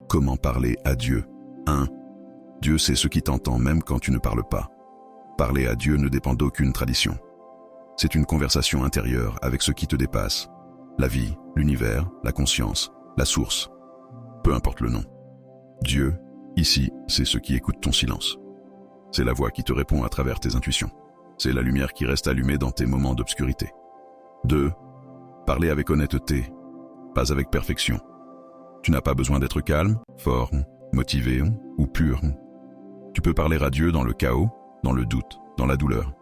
Comment parler à Dieu? 1. Dieu sait ce qui t'entend même quand tu ne parles pas. Parler à Dieu ne dépend d'aucune tradition. C'est une conversation intérieure avec ce qui te dépasse. La vie, l'univers, la conscience, la source. Peu importe le nom. Dieu, ici, c'est ce qui écoute ton silence. C'est la voix qui te répond à travers tes intuitions. C'est la lumière qui reste allumée dans tes moments d'obscurité. 2. Parler avec honnêteté, pas avec perfection. Tu n'as pas besoin d'être calme, fort, motivé ou pur. Tu peux parler à Dieu dans le chaos, dans le doute, dans la douleur.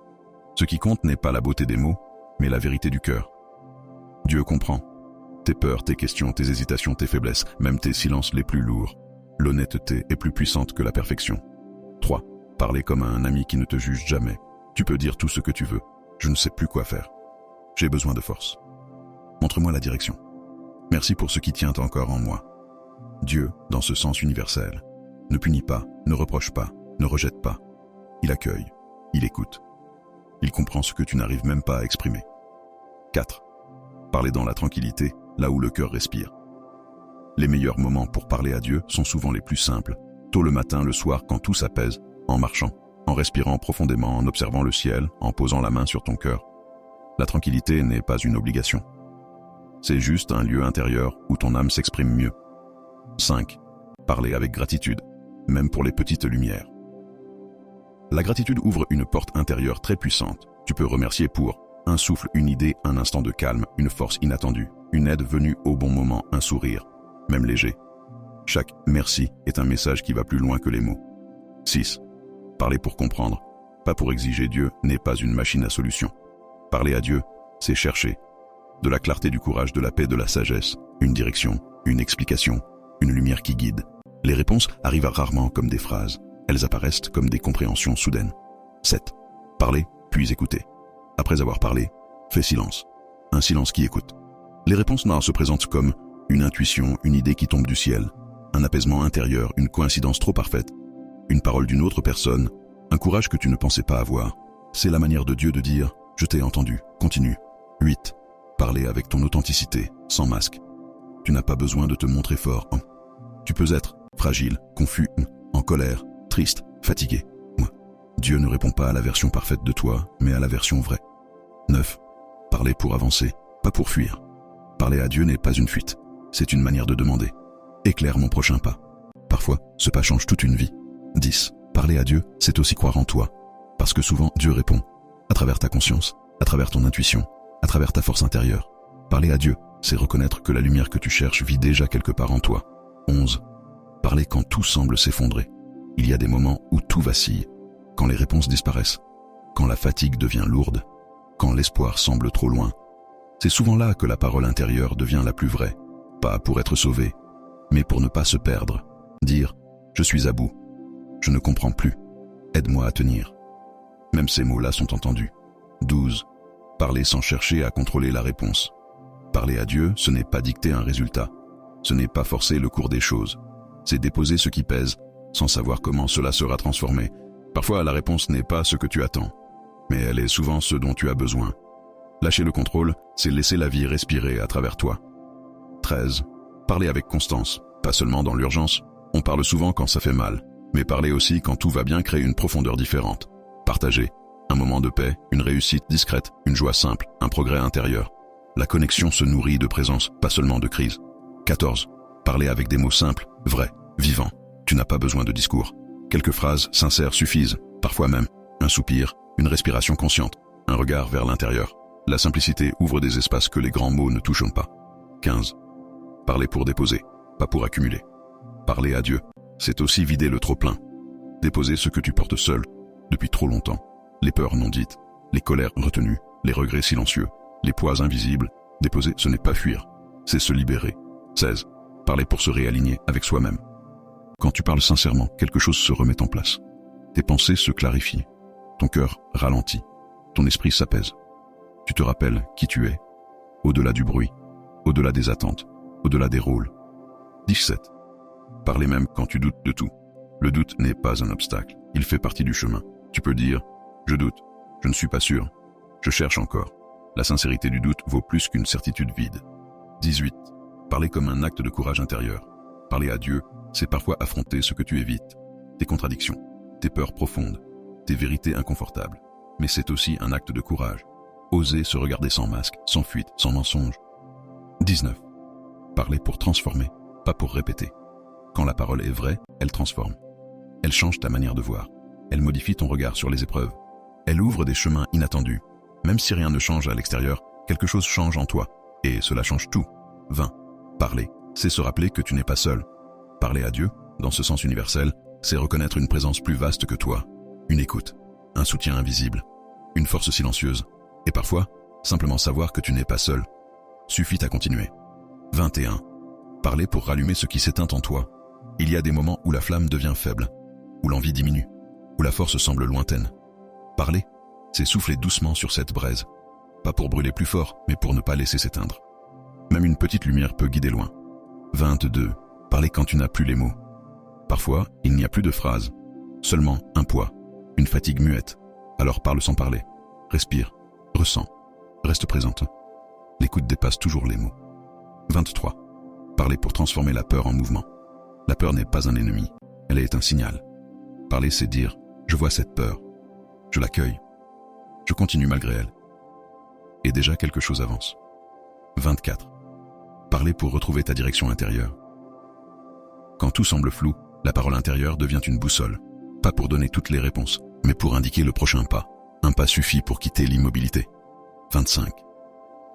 Ce qui compte n'est pas la beauté des mots, mais la vérité du cœur. Dieu comprend tes peurs, tes questions, tes hésitations, tes faiblesses, même tes silences les plus lourds. L'honnêteté est plus puissante que la perfection. 3. Parler comme à un ami qui ne te juge jamais. Tu peux dire tout ce que tu veux. Je ne sais plus quoi faire. J'ai besoin de force. Montre-moi la direction. Merci pour ce qui tient encore en moi. Dieu, dans ce sens universel, ne punit pas, ne reproche pas, ne rejette pas. Il accueille, il écoute. Il comprend ce que tu n'arrives même pas à exprimer. 4. Parler dans la tranquillité, là où le cœur respire. Les meilleurs moments pour parler à Dieu sont souvent les plus simples. Tôt le matin, le soir, quand tout s'apaise, en marchant, en respirant profondément, en observant le ciel, en posant la main sur ton cœur. La tranquillité n'est pas une obligation. C'est juste un lieu intérieur où ton âme s'exprime mieux. 5. Parler avec gratitude, même pour les petites lumières. La gratitude ouvre une porte intérieure très puissante. Tu peux remercier pour un souffle, une idée, un instant de calme, une force inattendue, une aide venue au bon moment, un sourire, même léger. Chaque « merci » est un message qui va plus loin que les mots. 6. Parler pour comprendre, pas pour exiger. Dieu n'est pas une machine à solution. Parler à Dieu, c'est chercher. De la clarté, du courage, de la paix, de la sagesse, une direction, une explication, une lumière qui guide. Les réponses arrivent rarement comme des phrases. Elles apparaissent comme des compréhensions soudaines. 7. Parler, puis écouter. Après avoir parlé, fais silence. Un silence qui écoute. Les réponses se présentent comme une intuition, une idée qui tombe du ciel, un apaisement intérieur, une coïncidence trop parfaite, une parole d'une autre personne, un courage que tu ne pensais pas avoir. C'est la manière de Dieu de dire « Je t'ai entendu, continue ». 8. Parler avec ton authenticité, sans masque. Tu n'as pas besoin de te montrer fort. Tu peux être fragile, confus, en colère, triste, fatigué. Dieu ne répond pas à la version parfaite de toi, mais à la version vraie. 9. Parler pour avancer, pas pour fuir. Parler à Dieu n'est pas une fuite, c'est une manière de demander. Éclaire mon prochain pas. Parfois, ce pas change toute une vie. 10. Parler à Dieu, c'est aussi croire en toi. Parce que souvent, Dieu répond. À travers ta conscience, à travers ton intuition, à travers ta force intérieure. Parler à Dieu, c'est reconnaître que la lumière que tu cherches vit déjà quelque part en toi. 11. Parler quand tout semble s'effondrer. Il y a des moments où tout vacille. Quand les réponses disparaissent. Quand la fatigue devient lourde. Quand l'espoir semble trop loin. C'est souvent là que la parole intérieure devient la plus vraie. Pas pour être sauvé, mais pour ne pas se perdre. Dire « Je suis à bout. Je ne comprends plus. Aide-moi à tenir. » Même ces mots-là sont entendus. 12. Parler sans chercher à contrôler la réponse. Parler à Dieu, ce n'est pas dicter un résultat. Ce n'est pas forcer le cours des choses. C'est déposer ce qui pèse, sans savoir comment cela sera transformé. Parfois, la réponse n'est pas ce que tu attends, mais elle est souvent ce dont tu as besoin. Lâcher le contrôle, c'est laisser la vie respirer à travers toi. 13. Parler avec constance, pas seulement dans l'urgence. On parle souvent quand ça fait mal, mais parler aussi quand tout va bien crée une profondeur différente. Partager. Un moment de paix, une réussite discrète, une joie simple, un progrès intérieur. La connexion se nourrit de présence, pas seulement de crise. 14. Parler avec des mots simples, vrais, vivants. Tu n'as pas besoin de discours. Quelques phrases sincères suffisent, parfois même. Un soupir, une respiration consciente, un regard vers l'intérieur. La simplicité ouvre des espaces que les grands mots ne touchent pas. 15. Parler pour déposer, pas pour accumuler. Parler à Dieu, c'est aussi vider le trop-plein. Déposer ce que tu portes seul, depuis trop longtemps. Les peurs non dites, les colères retenues, les regrets silencieux, les poids invisibles. Déposer, ce n'est pas fuir, c'est se libérer. 16. Parler pour se réaligner avec soi-même. Quand tu parles sincèrement, quelque chose se remet en place. Tes pensées se clarifient. Ton cœur ralentit. Ton esprit s'apaise. Tu te rappelles qui tu es, au-delà du bruit, au-delà des attentes, au-delà des rôles. 17. Parler même quand tu doutes de tout. Le doute n'est pas un obstacle, il fait partie du chemin. Tu peux dire « Je doute, je ne suis pas sûr, je cherche encore ». La sincérité du doute vaut plus qu'une certitude vide. 18. Parler comme un acte de courage intérieur. Parler à Dieu, c'est parfois affronter ce que tu évites, tes contradictions, tes peurs profondes, tes vérités inconfortables. Mais c'est aussi un acte de courage. Oser se regarder sans masque, sans fuite, sans mensonge. 19. Parler pour transformer, pas pour répéter. Quand la parole est vraie, elle transforme. Elle change ta manière de voir. Elle modifie ton regard sur les épreuves. Elle ouvre des chemins inattendus. Même si rien ne change à l'extérieur, quelque chose change en toi. Et cela change tout. 20. Parler, c'est se rappeler que tu n'es pas seul. Parler à Dieu, dans ce sens universel, c'est reconnaître une présence plus vaste que toi. Une écoute, un soutien invisible, une force silencieuse. Et parfois, simplement savoir que tu n'es pas seul suffit à continuer. 21. Parler pour rallumer ce qui s'éteint en toi. Il y a des moments où la flamme devient faible, où l'envie diminue, où la force semble lointaine. Parler, c'est souffler doucement sur cette braise. Pas pour brûler plus fort, mais pour ne pas laisser s'éteindre. Même une petite lumière peut guider loin. 22. Parler quand tu n'as plus les mots. Parfois, il n'y a plus de phrases, seulement un poids, une fatigue muette. Alors parle sans parler. Respire, ressens, reste présente. L'écoute dépasse toujours les mots. 23. Parler pour transformer la peur en mouvement. La peur n'est pas un ennemi, elle est un signal. Parler, c'est dire « je vois cette peur, je l'accueille, je continue malgré elle ». Et déjà quelque chose avance. 24. Parler pour retrouver ta direction intérieure. Quand tout semble flou, la parole intérieure devient une boussole. Pas pour donner toutes les réponses, mais pour indiquer le prochain pas. Un pas suffit pour quitter l'immobilité. 25.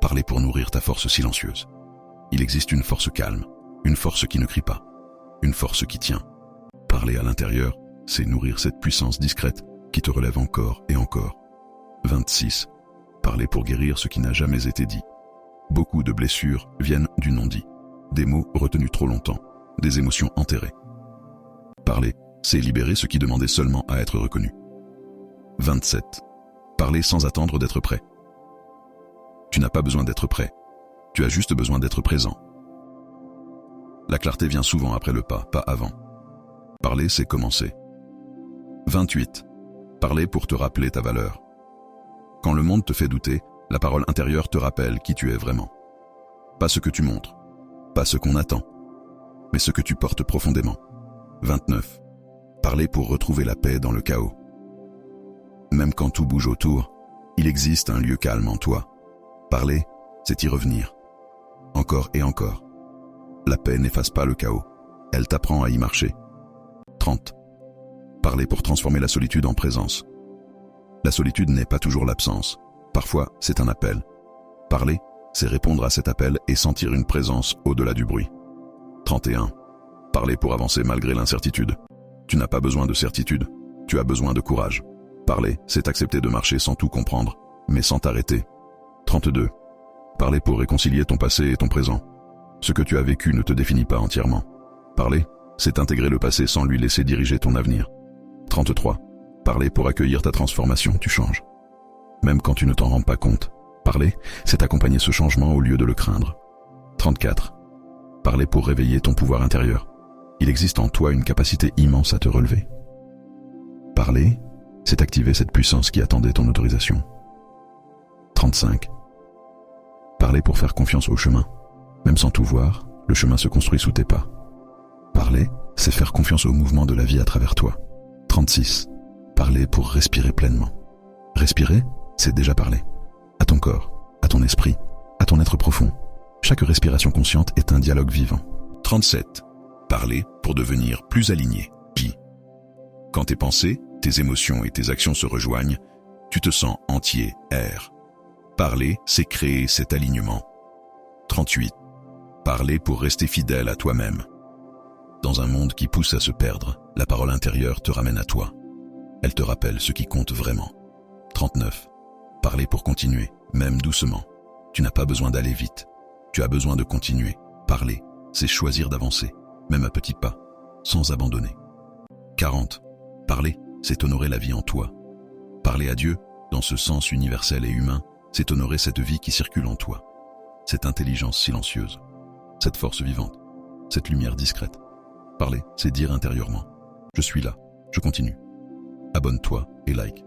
Parler pour nourrir ta force silencieuse. Il existe une force calme, une force qui ne crie pas, une force qui tient. Parler à l'intérieur, c'est nourrir cette puissance discrète qui te relève encore et encore. 26. Parler pour guérir ce qui n'a jamais été dit. Beaucoup de blessures viennent du non-dit, des mots retenus trop longtemps, des émotions enterrées. Parler, c'est libérer ce qui demandait seulement à être reconnu. 27. Parler sans attendre d'être prêt. Tu n'as pas besoin d'être prêt, tu as juste besoin d'être présent. La clarté vient souvent après le pas avant. Parler, c'est commencer. 28. Parler pour te rappeler ta valeur. Quand le monde te fait douter, la parole intérieure te rappelle qui tu es vraiment. Pas ce que tu montres, pas ce qu'on attend, mais ce que tu portes profondément. 29. Parler pour retrouver la paix dans le chaos. Même quand tout bouge autour, il existe un lieu calme en toi. Parler, c'est y revenir. Encore et encore. La paix n'efface pas le chaos, elle t'apprend à y marcher. 30. Parler pour transformer la solitude en présence. La solitude n'est pas toujours l'absence, parfois c'est un appel. Parler, c'est répondre à cet appel et sentir une présence au-delà du bruit. 31. Parler pour avancer malgré l'incertitude. Tu n'as pas besoin de certitude, tu as besoin de courage. Parler, c'est accepter de marcher sans tout comprendre, mais sans t'arrêter. 32. Parler pour réconcilier ton passé et ton présent. Ce que tu as vécu ne te définit pas entièrement. Parler, c'est intégrer le passé sans lui laisser diriger ton avenir. 33. Parler pour accueillir ta transformation, tu changes. Même quand tu ne t'en rends pas compte. Parler, c'est accompagner ce changement au lieu de le craindre. 34. Parler pour réveiller ton pouvoir intérieur. Il existe en toi une capacité immense à te relever. Parler, c'est activer cette puissance qui attendait ton autorisation. 35. Parler pour faire confiance au chemin. Même sans tout voir, le chemin se construit sous tes pas. Parler, c'est faire confiance au mouvement de la vie à travers toi. 36. Parler pour respirer pleinement. Respirer, c'est déjà parler. À ton corps, à ton esprit, à ton être profond. Chaque respiration consciente est un dialogue vivant. 37. Parler pour devenir plus aligné. Qui? Quand tes pensées, tes émotions et tes actions se rejoignent, tu te sens entier, air. Parler, c'est créer cet alignement. 38. Parler pour rester fidèle à toi-même. Dans un monde qui pousse à se perdre, la parole intérieure te ramène à toi. Elle te rappelle ce qui compte vraiment. 39. Parler pour continuer, même doucement. Tu n'as pas besoin d'aller vite. Tu as besoin de continuer. Parler, c'est choisir d'avancer, même à petits pas, sans abandonner. 40. Parler, c'est honorer la vie en toi. Parler à Dieu, dans ce sens universel et humain, c'est honorer cette vie qui circule en toi. Cette intelligence silencieuse, cette force vivante, cette lumière discrète. Parler, c'est dire intérieurement « Je suis là, je continue ». Abonne-toi et like.